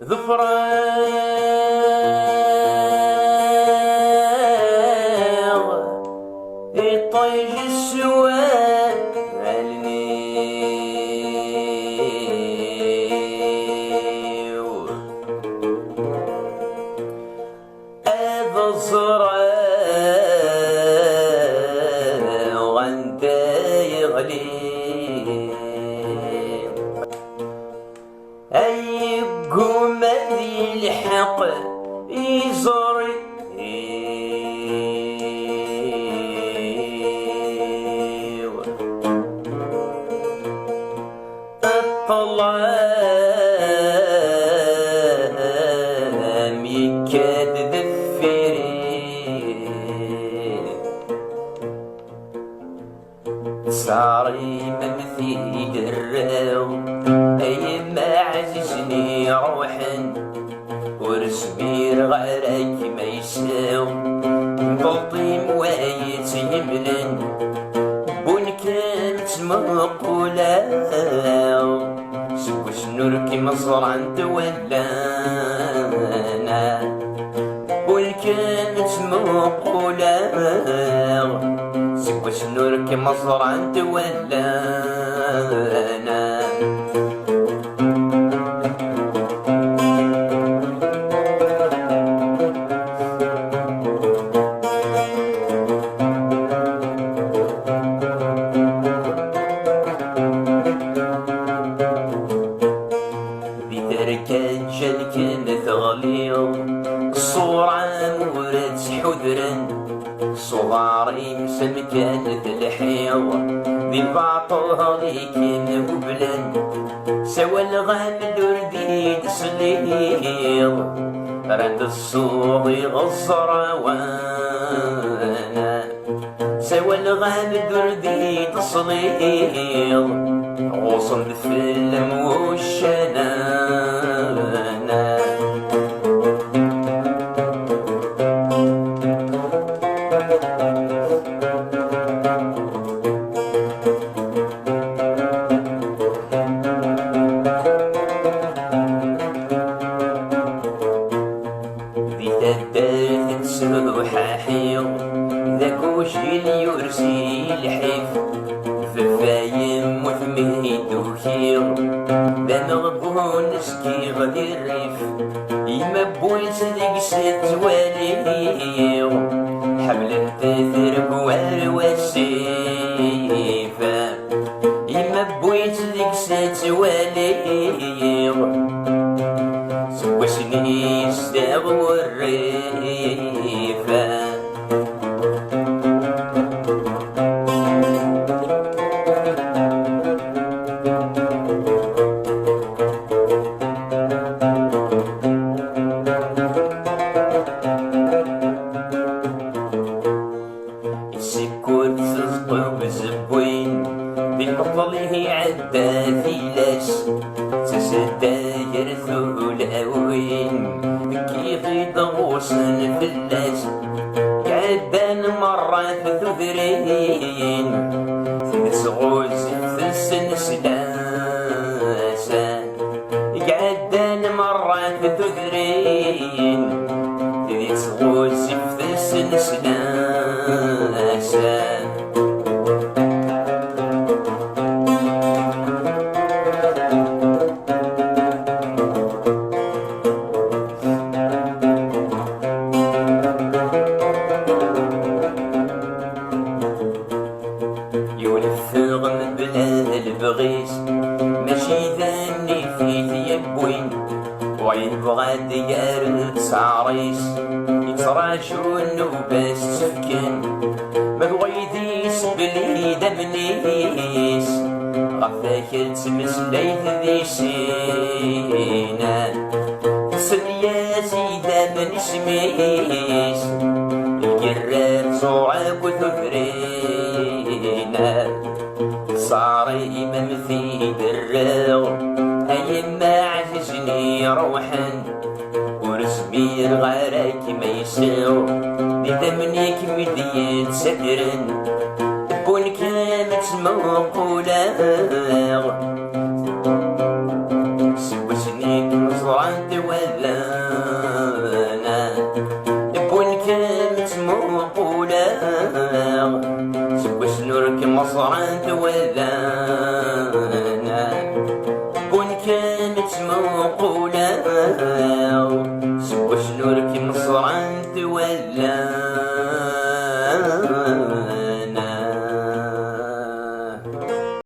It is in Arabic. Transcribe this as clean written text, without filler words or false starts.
ظفراغ يطيج السواد علنيو هذا الزرع غندا يغلي أي قوم ذي الحق يزري الظلام يكاد ذفري صاري ممثيل الراو أي ما عززني روحا ورسمير غيرك ما يساو بلطيم وايت يملن بون كانت مقولاو سوى شنوركي مصرعا تولانا بون كانت مقولاو سوى شنوركي مصرعا تولانا الصورة مورد حذرا صغاري مسمكانة الحيض ذي بعطوها ليكن هبلا سوى الغام دردي تسليض رد الصوض غزر وانا سوى الغام دردي تصليض غصن في الموشنانا ذات سروحة حيض ذاك وشي يرسي الحيف ففايم وثميد وخير ذا مغبون سكي غدي الريف يما بويت ذيك ست واليو حبل التاثر بوار والسيفة يما بويت ذيك ست واليو سوى سني يستاغ والريفة السكوت تصدق بزبوين بالمطله عدى فيلاس تسداير ثول أوين كيف يضغوصن في اللاس عدان مرات ثذرين ثلث غوز ثلث نسلاسا عدان مرات ثذرين ثلث غوز ثلث نسلاسا البغيس ماشي ذاني فيه يبوين ويبغى ديار تعريس يتراجو النوباس تفكن ما بغيديس بلي دمنيس غفاك تمسليت ذي سينا سلياسي ذا من اسميس القرار صعب وثفرينا صاري ممثيل الراغ أي ما عززني روحا سمير غارك ما يساو لذمنيك مدين سدرن بون كانت موقولا سوسنيك نصران دولانا بون كانت موقولا سوس نورك مصران